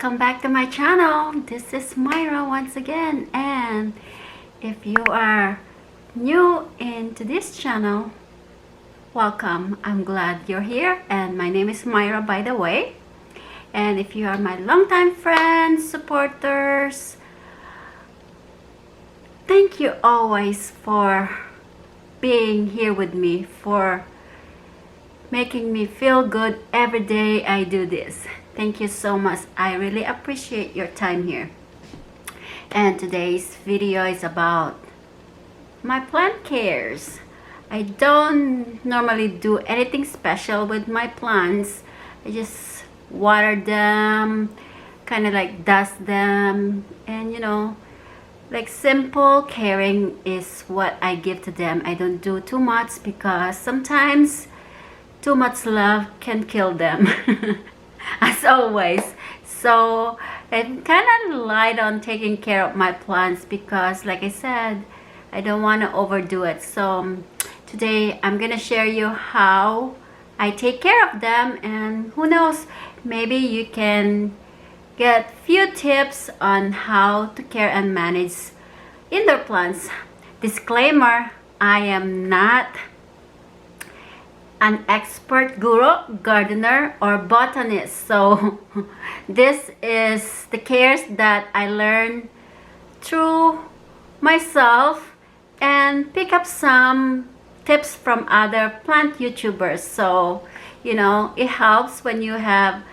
welcome back to my channel. This is Myra once again, and if you are new into this channel, welcome. I'm glad you're here, and my name is Myra, by the way. And if you are my longtime friends, supporters, thank you always for being here with me, for making me feel good every day I do this. Thank you so much. I really appreciate your time here. And today's video is about my plant cares. I don't normally do anything special with my plants. I just water them, kind of like dust them, and like simple caring is what I give to them. I don't do too much because sometimes too much love can kill them. As always. So I'm kind of light on taking care of my plants because, like I said, I don't want to overdo it. So today I'm gonna share you how I take care of them, and who knows, maybe you can get few tips on how to care and manage indoor plants. Disclaimer, I am not an expert guru, gardener, or botanist. So this is the cares that I learned through myself and pick up some tips from other plant YouTubers. So it helps when you have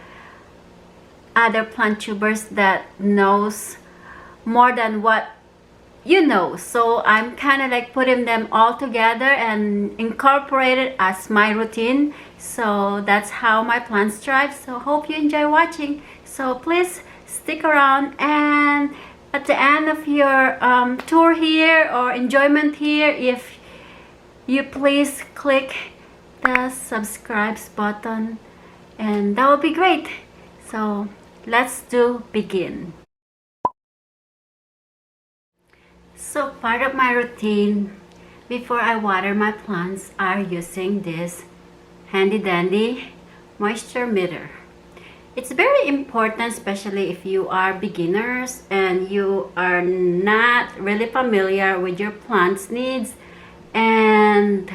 other plant YouTubers that knows more than what you know. So I'm kind of like putting them all together and incorporate it as my routine. So that's how my plants thrive. So hope you enjoy watching. So please stick around, and at the end of your tour here or enjoyment here, if you please click the subscribe button, and that would be great. So let's begin. So part of my routine before I water my plants are using this handy dandy moisture meter. It's very important, especially if you are beginners and you are not really familiar with your plant's needs and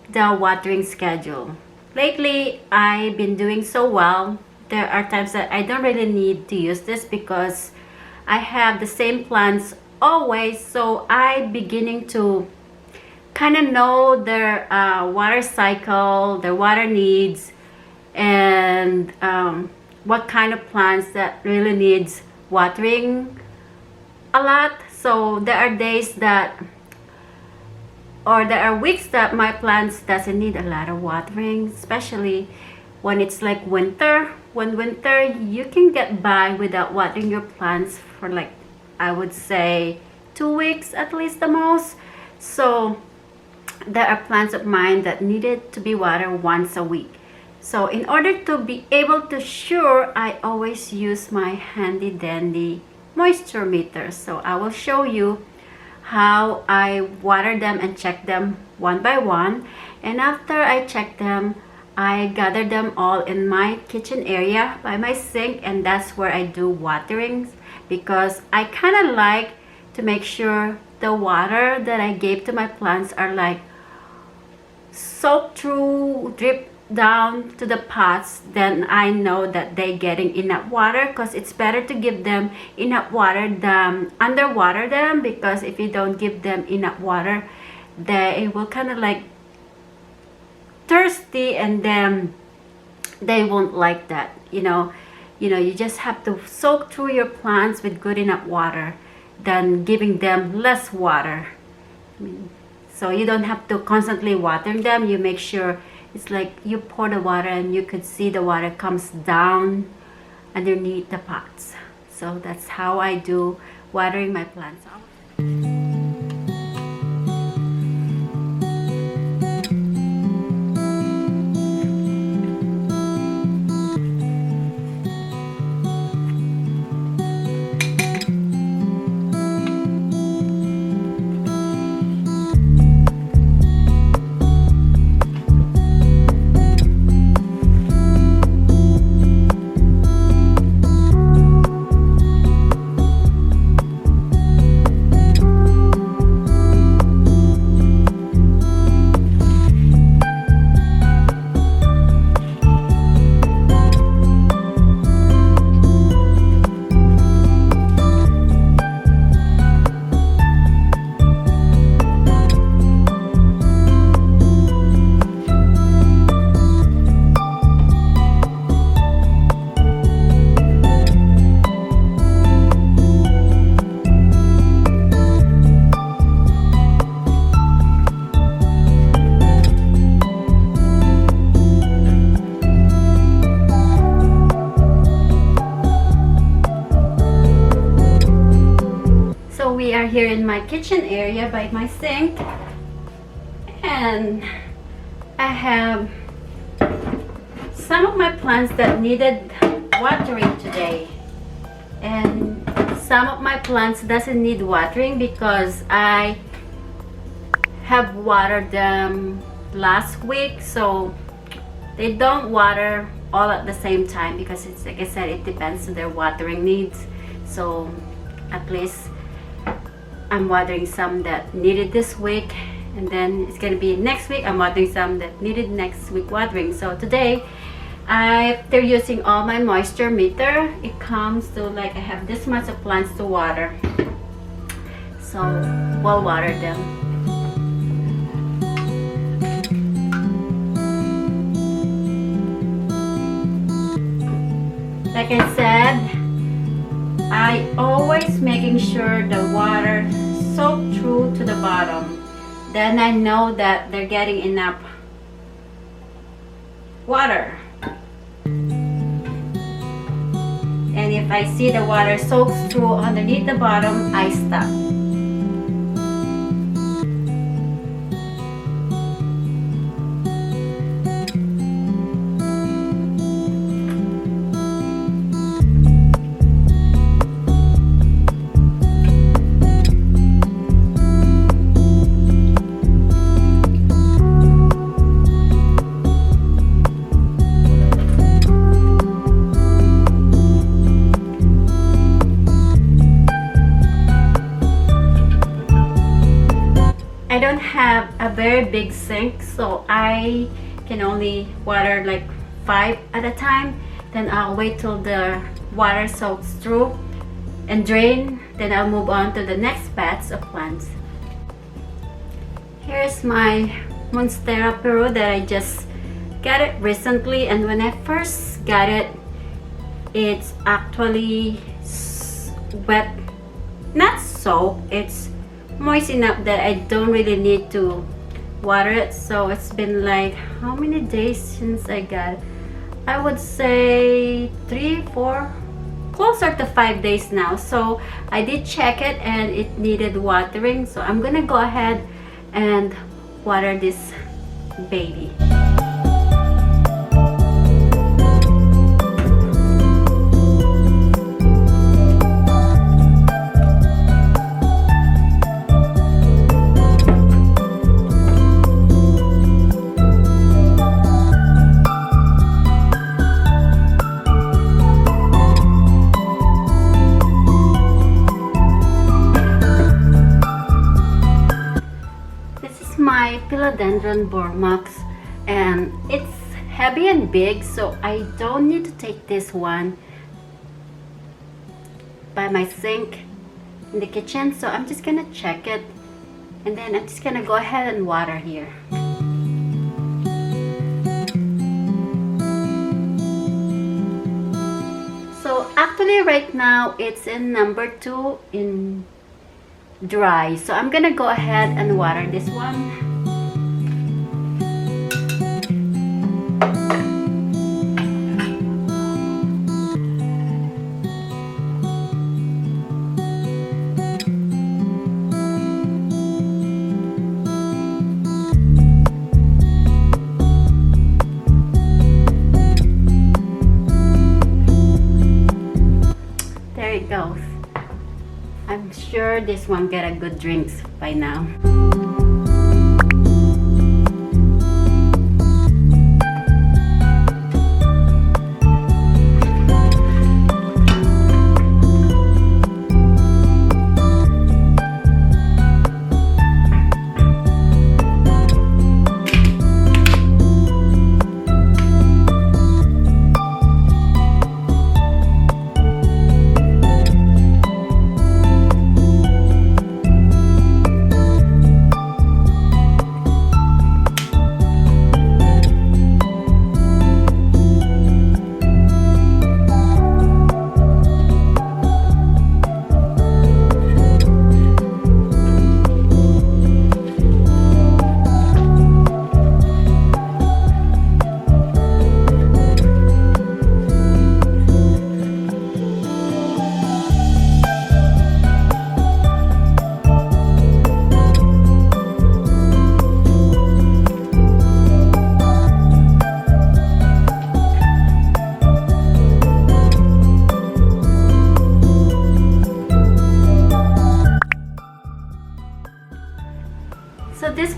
the watering schedule. Lately, I've been doing so well. There are times that I don't really need to use this because I have the same plants always, so I'm beginning to kind of know their water cycle, their water needs, and what kind of plants that really needs watering a lot. So there are days that, or there are weeks that my plants doesn't need a lot of watering, especially when it's like winter. When winter, you can get by without watering your plants for like, I would say 2 weeks at least the most. So there are plants of mine that needed to be watered once a week. So in order to be able to sure, I always use my handy dandy moisture meter. So I will show you how I water them and check them one by one. And after I check them, I gather them all in my kitchen area by my sink, and that's where I do waterings, because I kind of like to make sure the water that I gave to my plants are like soaked through, drip down to the pots. Then I know that they're getting enough water, because it's better to give them enough water than underwater them, because if you don't give them enough water, they will kind of like thirsty, and then they won't like that. You just have to soak through your plants with good enough water than giving them less water. So you don't have to constantly water them. You make sure it's like you pour the water and you could see the water comes down underneath the pots. So that's how I do watering my plants. we are here in my kitchen area by my sink, and I have some of my plants that needed watering today, and some of my plants doesn't need watering because I have watered them last week, so they don't water all at the same time because it's like I said, it depends on their watering needs. So at least I'm watering some that needed this week, and then it's gonna be next week I'm watering some that needed next week watering. So today they're using all my moisture meter. It comes to like I have this much of plants to water, so we'll water them. Like I said, I always making sure the water soak through to the bottom. Then I know that they're getting enough water. And if I see the water soaks through underneath the bottom, I stop. I don't have a very big sink, so I can only water like 5 at a time. Then I'll wait till the water soaks through and drain. Then I'll move on to the next batch of plants. Here's my Monstera Peru that I just got it recently, and when I first got it, it's actually wet, not soaked, it's moist enough that I don't really need to water it. So it's been like how many days since I got it? I would say 3, 4, closer to 5 days now. So I did check it and it needed watering, so I'm gonna go ahead and water this baby. My philodendron Bormax, and it's heavy and big, so I don't need to take this one by my sink in the kitchen. So I'm just gonna check it, and then I'm just gonna go ahead and water here. So actually right now it's in number 2 in dry, so I'm gonna go ahead and water this one. There it goes. I'm sure this one get a good drinks by now.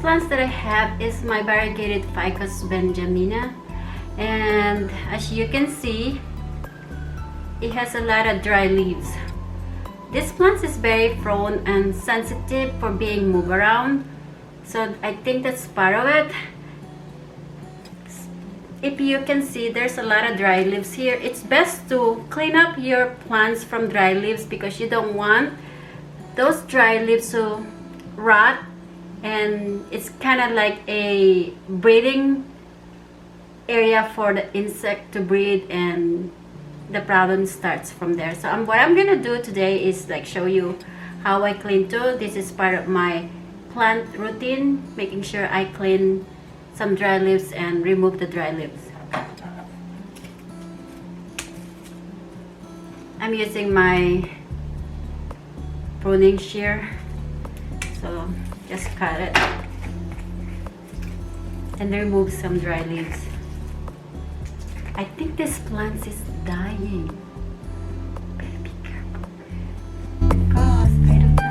plants that I have is my variegated Ficus benjamina, and as you can see, it has a lot of dry leaves. This plant is very prone and sensitive for being moved around, so I think that's part of it. If you can see, there's a lot of dry leaves here. It's best to clean up your plants from dry leaves because you don't want those dry leaves to rot, and it's kind of like a breeding area for the insect to breed, and the problem starts from there. So what I'm gonna do today is like show you how I clean too. This is part of my plant routine, making sure I clean some dry leaves and remove the dry leaves. I'm using my pruning shear, so just cut it and remove some dry leaves. I think this plant is dying. Better be careful because I don't know.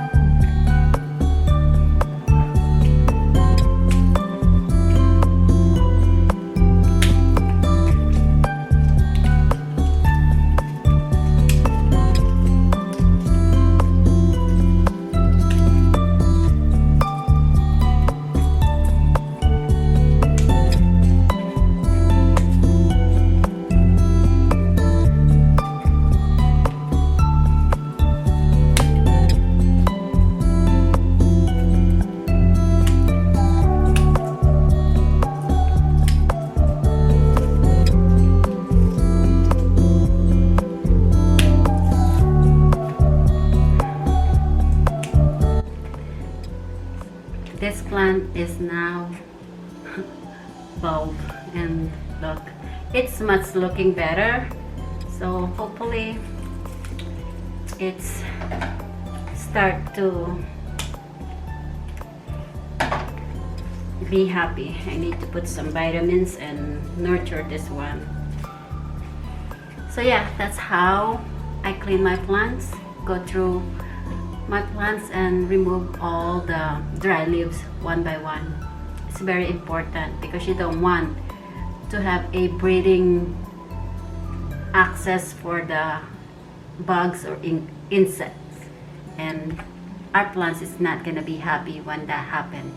This plant is now bulb, and look, it's much looking better. So hopefully it's start to be happy. I need to put some vitamins and nurture this one. So yeah, that's how I clean my plants. Go through my plants and remove all the dry leaves one by one. It's very important because you don't want to have a breeding access for the bugs or insects, and our plants is not gonna be happy when that happens.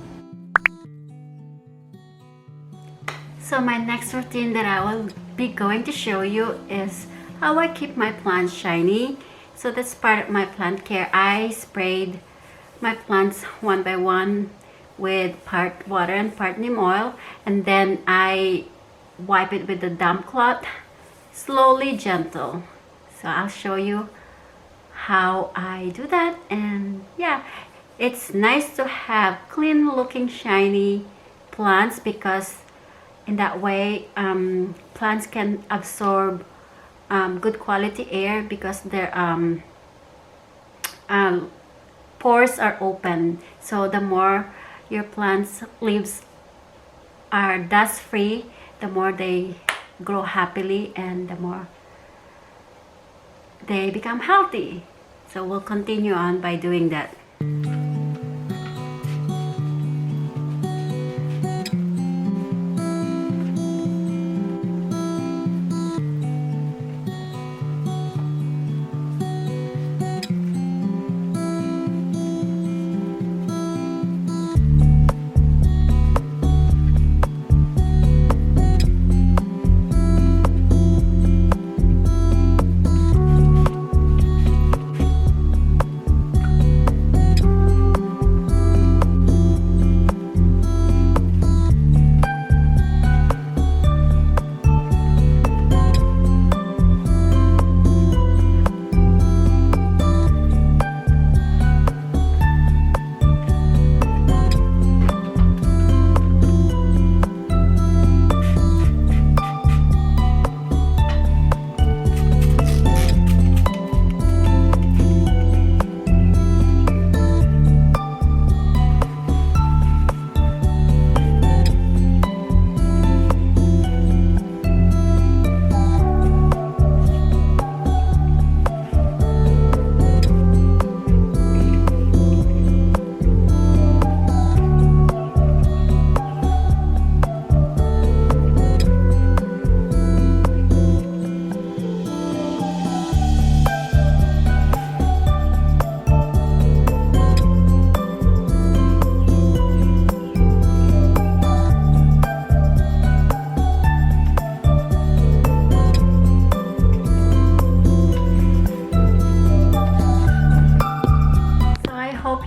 So my next routine that I will be going to show you is how I keep my plants shiny. So that's part of my plant care. I sprayed my plants one by one with part water and part neem oil, and then I wipe it with a damp cloth, slowly, gentle. So I'll show you how I do that. And yeah, it's nice to have clean looking shiny plants because in that way plants can absorb good quality air because their pores are open. So the more your plants leaves are dust free, the more they grow happily and the more they become healthy. So we'll continue on by doing that.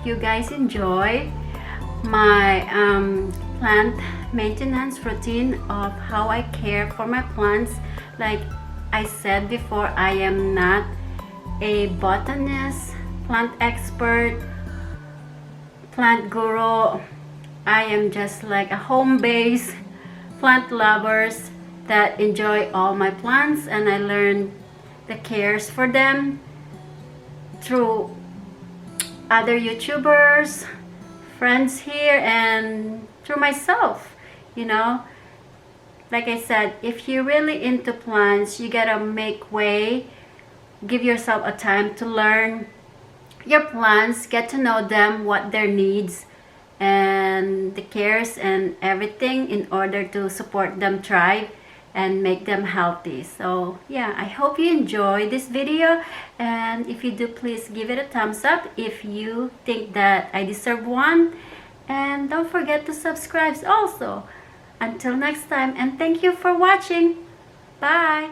you guys enjoy my plant maintenance routine of how I care for my plants. Like I said before, I am not a botanist, plant expert, plant guru. I am just like a home-based plant lovers that enjoy all my plants, and I learn the cares for them through other YouTubers, friends here, and through myself. You know, like I said, if you're really into plants, you gotta make way, give yourself a time to learn your plants, get to know them, what their needs and the cares and everything, in order to support them thrive and make them healthy. So yeah, I hope you enjoy this video, and if you do, please give it a thumbs up if you think that I deserve one, and don't forget to subscribe also. Until next time, and thank you for watching. Bye.